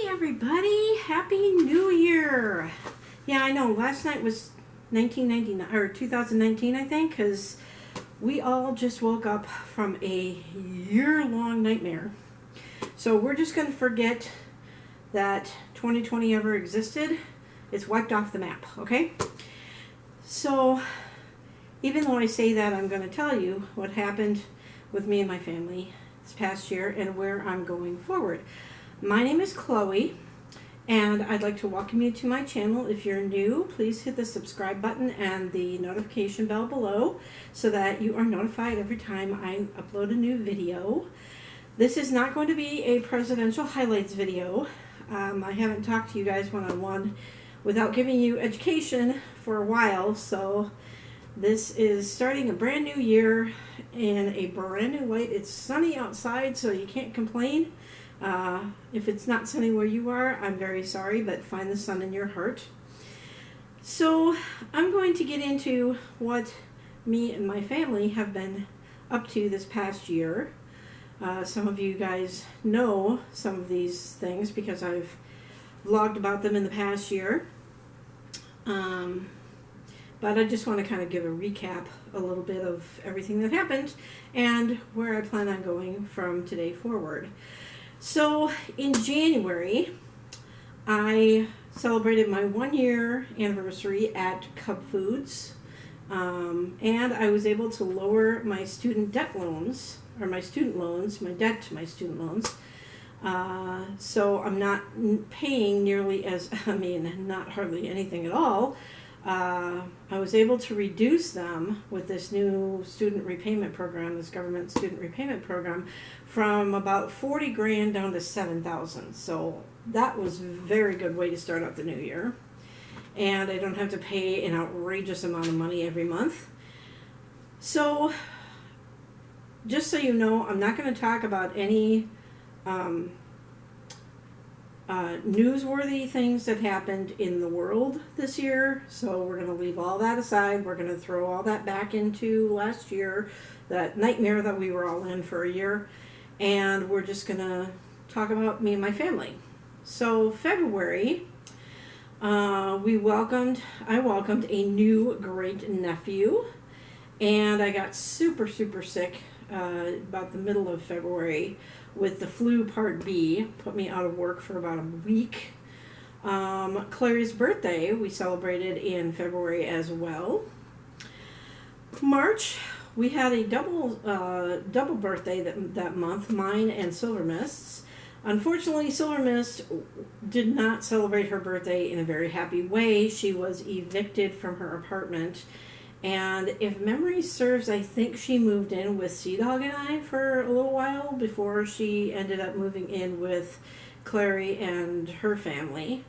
everybody, happy new year. Yeah, I know, last night was 1999 or 2019, I think, because we all just woke up from a year-long nightmare. So we're just going to forget that 2020 ever existed. It's wiped off the map, okay? So even though I say that, I'm going to tell you what happened with me and my family this past year and where I'm going forward. My name is Chloe, and I'd like to welcome you to my channel. If you're new, please hit the subscribe button and the notification bell below so that you are notified every time I upload a new video. This is not going to be a presidential highlights video. I haven't talked to you guys one-on-one without giving you education for a while, so this is starting a brand new year in a brand new light. It's sunny outside, so you can't complain. If it's not sunny where you are, I'm very sorry, but find the sun in your heart. So I'm going to get into what me and my family have been up to this past year. Some of you guys know some of these things because I've vlogged about them in the past year. But I just want to kind of give a recap a little bit of everything that happened and where I plan on going from today forward. So in January, I celebrated my 1-year anniversary at Cub Foods, and I was able to lower my student debt loans, or my student loans, my debt to my student loans. So I'm not paying nearly as, not hardly anything at all. I was able to reduce them with this new student repayment program, this government student repayment program, from about 40 grand down to 7,000. So that was a very good way to start out the new year. And I don't have to pay an outrageous amount of money every month. So just so you know, I'm not going to talk about any newsworthy things that happened in the world this year, so we're going to leave all that aside. We're going to throw all that back into last year, that nightmare that we were all in for a year, and we're just going to talk about me and my family. So February, I welcomed a new great nephew, and I got super sick about the middle of February with the flu part B. Put me out of work for about a week. Clary's birthday we celebrated in February as well. March, we had a double birthday that month, mine and Silver Mist's. Unfortunately, Silver Mist did not celebrate her birthday in a very happy way. She was evicted from her apartment. And if memory serves, I think she moved in with Sea Dog and I for a little while before she ended up moving in with Clary and her family.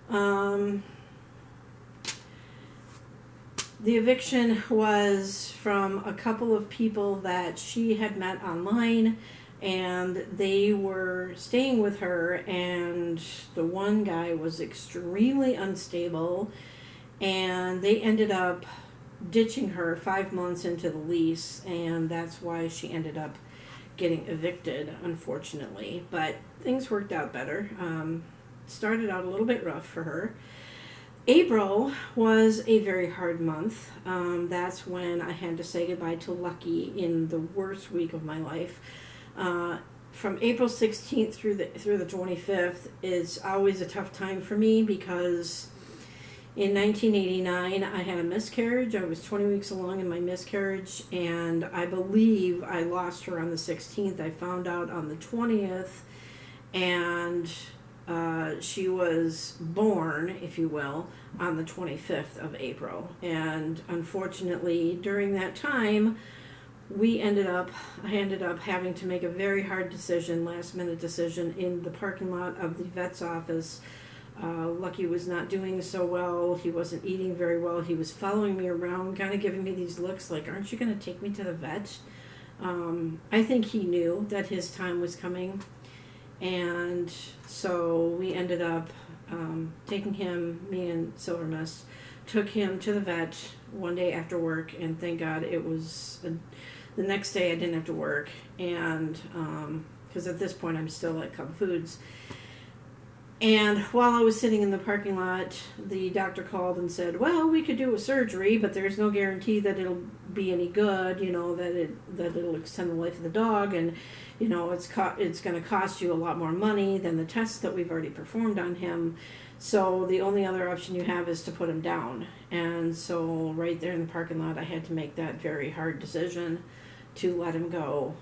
The eviction was from a couple of people that she had met online, and they were staying with her, and the one guy was extremely unstable, and they ended up ditching her 5 months into the lease, and that's why she ended up getting evicted, unfortunately. But things worked out better. Started out a little bit rough for her. April was a very hard month. That's when I had to say goodbye to Lucky in the worst week of my life. From April 16th through the 25th is always a tough time for me because in 1989, I had a miscarriage. I was 20 weeks along in my miscarriage, and I believe I lost her on the 16th. I found out on the 20th, and she was born, if you will, on the 25th of April. And unfortunately, during that time, I ended up having to make a very hard decision, last-minute decision, in the parking lot of the vet's office. Lucky was not doing so well. He wasn't eating very well. He was following me around, kind of giving me these looks like, aren't you going to take me to the vet? I think he knew that his time was coming. And so we ended up taking him, me and Silver Mist, took him to the vet one day after work, and thank God it was the next day I didn't have to work. And because at this point I'm still at Cub Foods. And while I was sitting in the parking lot, the doctor called and said, well, we could do a surgery, but there's no guarantee that it'll be any good, that it'll extend the life of the dog, and, it's going to cost you a lot more money than the tests that we've already performed on him. So the only other option you have is to put him down. And so right there in the parking lot, I had to make that very hard decision to let him go.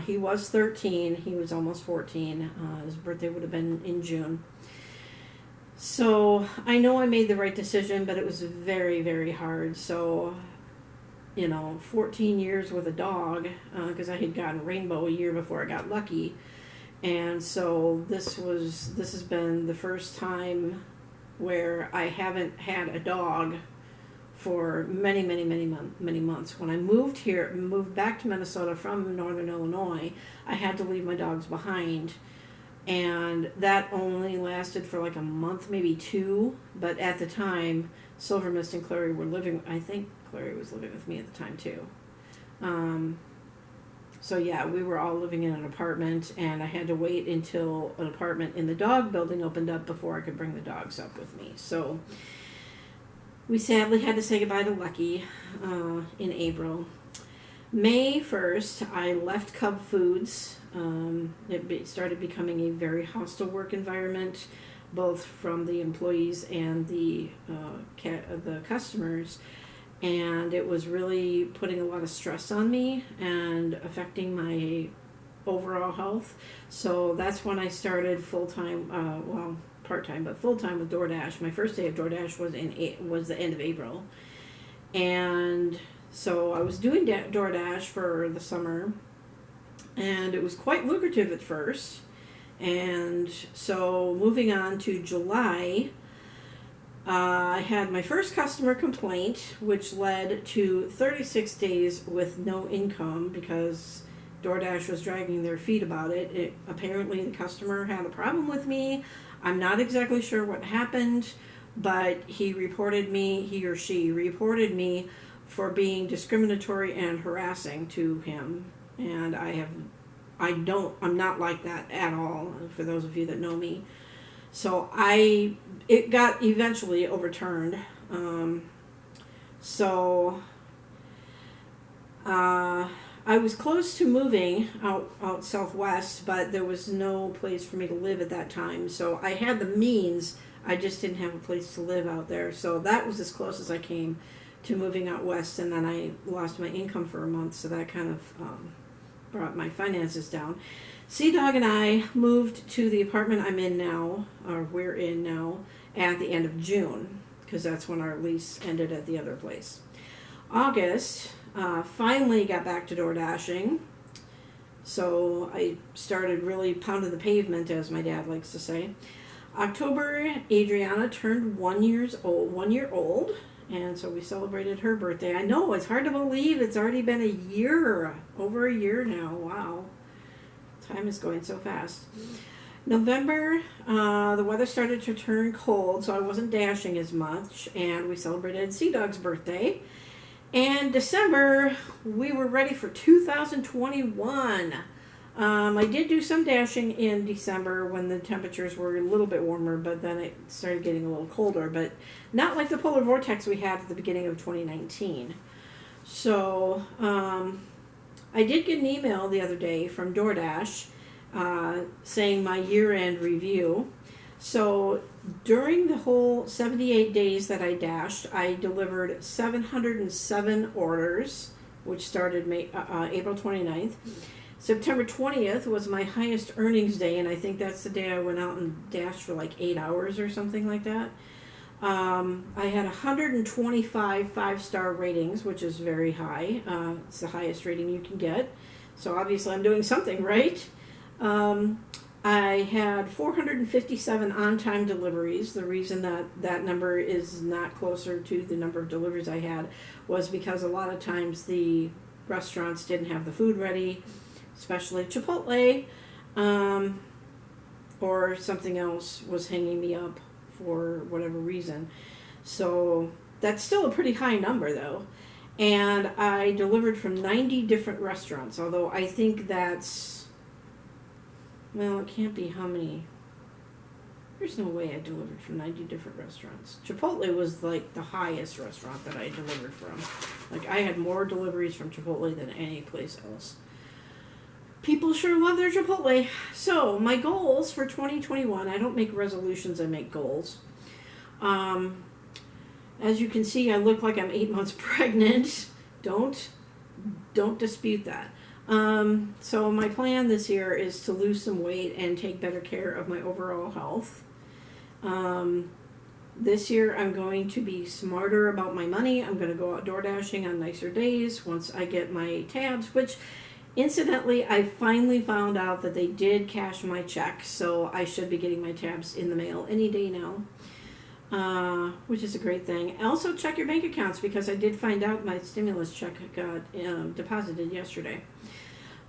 He was 13. He was almost 14. His birthday would have been in June. So I know I made the right decision, but it was very, very hard. So, 14 years with a dog, because I had gotten Rainbow a year before I got Lucky. And so this has been the first time where I haven't had a dog for many, many, many months. When I moved back to Minnesota from Northern Illinois, I had to leave my dogs behind. And that only lasted for like a month, maybe 2. But at the time, Silver Mist and Clary were living, I think Clary was living with me at the time too. So yeah, we were all living in an apartment, and I had to wait until an apartment in the dog building opened up before I could bring the dogs up with me. So we sadly had to say goodbye to Lucky in April. May 1st, I left Cub Foods. It started becoming a very hostile work environment, both from the employees and the customers. And it was really putting a lot of stress on me and affecting my overall health. So that's when I started full-time, part-time, but full-time with DoorDash. My first day of DoorDash was the end of April. And so I was doing DoorDash for the summer, and it was quite lucrative at first. And so moving on to July, I had my first customer complaint, which led to 36 days with no income because DoorDash was dragging their feet about it. Apparently the customer had a problem with me. I'm not exactly sure what happened, but he or she reported me for being discriminatory and harassing to him. And I'm not like that at all, for those of you that know me. So it got eventually overturned. I was close to moving out southwest, but there was no place for me to live at that time. So I had the means, I just didn't have a place to live out there. So that was as close as I came to moving out west, and then I lost my income for a month, so that kind of brought my finances down. Sea Dog and I moved to the apartment I'm in now, or we're in now, at the end of June, because that's when our lease ended at the other place. August, finally got back to door dashing, so I started really pounding the pavement, as my dad likes to say. October, Adriana turned 1 year old, and so we celebrated her birthday. I know, it's hard to believe it's already been a year, over a year now. Wow. Time is going so fast. November, the weather started to turn cold, so I wasn't dashing as much, and we celebrated Sea Dog's birthday. And December, we were ready for 2021. I did do some dashing in December when the temperatures were a little bit warmer, but then it started getting a little colder, but not like the polar vortex we had at the beginning of 2019. So I did get an email the other day from DoorDash saying my year-end review. So during the whole 78 days that I dashed, I delivered 707 orders, which started April 29th. September 20th was my highest earnings day, and I think that's the day I went out and dashed for like 8 hours or something like that. I had 125 five-star ratings, which is very high. It's the highest rating you can get. So obviously I'm doing something right. I had 457 on-time deliveries. The reason that number is not closer to the number of deliveries I had was because a lot of times the restaurants didn't have the food ready, especially Chipotle, or something else was hanging me up for whatever reason. So that's still a pretty high number though. And I delivered from 90 different restaurants, although I think that's, well, it can't be how many. There's no way I delivered from 90 different restaurants. Chipotle was like the highest restaurant that I delivered from. Like, I had more deliveries from Chipotle than any place else. People sure love their Chipotle. So, my goals for 2021, I don't make resolutions, I make goals. As you can see, I look like I'm 8 months pregnant. Don't dispute that. So my plan this year is to lose some weight and take better care of my overall health. This year I'm going to be smarter about my money. I'm going to go out door dashing on nicer days once I get my tabs, which incidentally I finally found out that they did cash my check, so I should be getting my tabs in the mail any day now. Which is a great thing. Also check your bank accounts, because I did find out my stimulus check got deposited yesterday.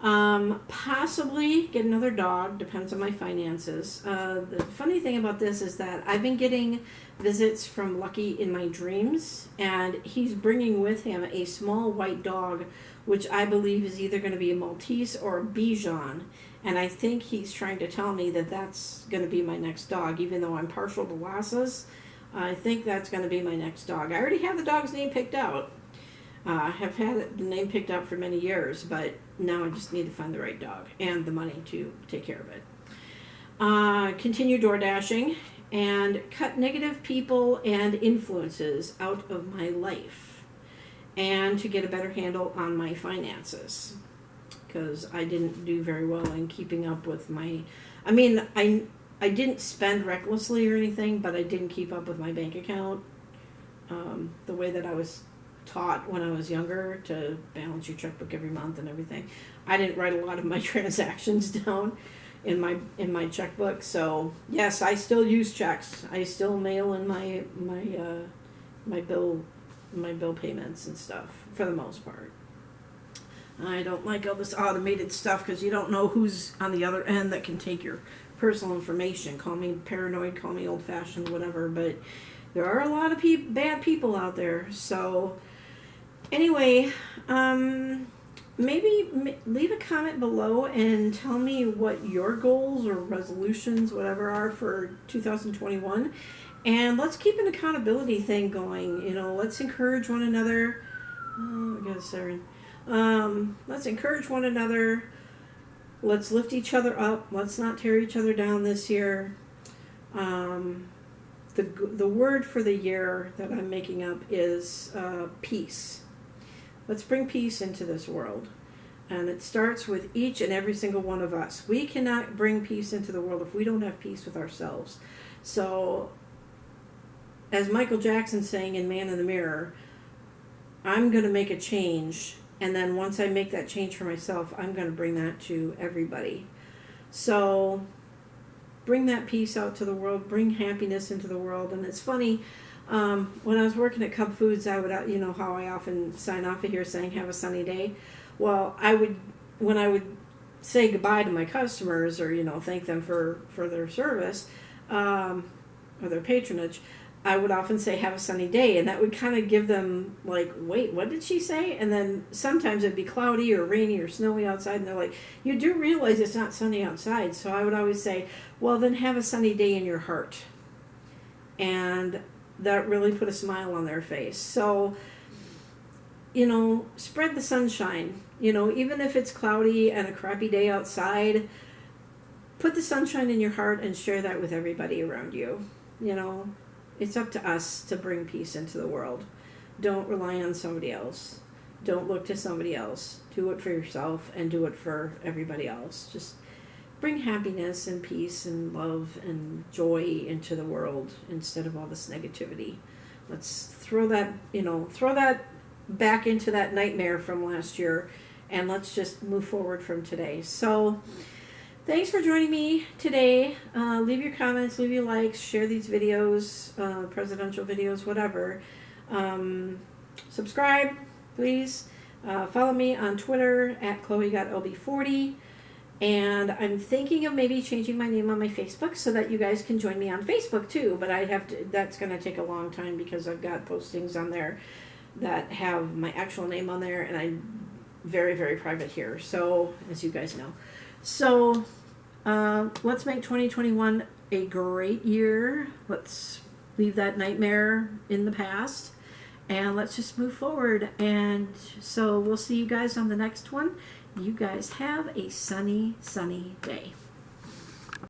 Possibly get another dog, depends on my finances. The funny thing about this is that I've been getting visits from Lucky in my dreams, and he's bringing with him a small white dog, which I believe is either going to be a Maltese or a Bichon. And I think he's trying to tell me that that's going to be my next dog, even though I'm partial to Lhasas. I think that's going to be my next dog. I already have the dog's name picked out. I have had the name picked out for many years, but now I just need to find the right dog and the money to take care of it. Continue door dashing and cut negative people and influences out of my life, and to get a better handle on my finances, because I didn't do very well in keeping up with my... I didn't spend recklessly or anything, but I didn't keep up with my bank account the way that I was taught when I was younger, to balance your checkbook every month and everything. I didn't write a lot of my transactions down in my checkbook. So yes, I still use checks. I still mail in my bill payments and stuff for the most part. I don't like all this automated stuff, because you don't know who's on the other end that can take your personal information. Call me paranoid, call me old-fashioned, whatever, but there are a lot of bad people out there. So anyway, maybe leave a comment below and tell me what your goals or resolutions, whatever, are for 2021. And let's keep an accountability thing going. You know, let's encourage one another. Oh, I got a siren. Let's encourage one another. Let's lift each other up. Let's not tear each other down this year. The word for the year that I'm making up is peace. Let's bring peace into this world. And it starts with each and every single one of us. We cannot bring peace into the world if we don't have peace with ourselves. So, as Michael Jackson saying in Man in the Mirror, I'm going to make a change. And then once I make that change for myself, I'm going to bring that to everybody. So bring that peace out to the world. Bring happiness into the world. And it's funny, when I was working at Cub Foods, I would, you know how I often sign off of here saying, have a sunny day. Well, when I would say goodbye to my customers, or, you know, thank them for their service, or their patronage, I would often say, have a sunny day, and that would kind of give them, like, wait, what did she say? And then sometimes it'd be cloudy or rainy or snowy outside, and they're like, you do realize it's not sunny outside. So I would always say, well, then have a sunny day in your heart. And that really put a smile on their face. So, you know, spread the sunshine. You know, even if it's cloudy and a crappy day outside, put the sunshine in your heart and share that with everybody around you. You know, it's up to us to bring peace into the world. Don't rely on somebody else. Don't look to somebody else. Do it for yourself and do it for everybody else. Just bring happiness and peace and love and joy into the world instead of all this negativity. Let's throw that back into that nightmare from last year, and let's just move forward from today. So, thanks for joining me today. Leave your comments, leave your likes, share these videos, presidential videos, whatever. Subscribe, please. Follow me on Twitter at ChloeGotLB40. And I'm thinking of maybe changing my name on my Facebook so that you guys can join me on Facebook too. But that's going to take a long time, because I've got postings on there that have my actual name on there, and I'm very, very private here. So, as you guys know. So, Let's make 2021 a great year. Let's leave that nightmare in the past and let's just move forward. And so we'll see you guys on the next one. You guys have a sunny, sunny day.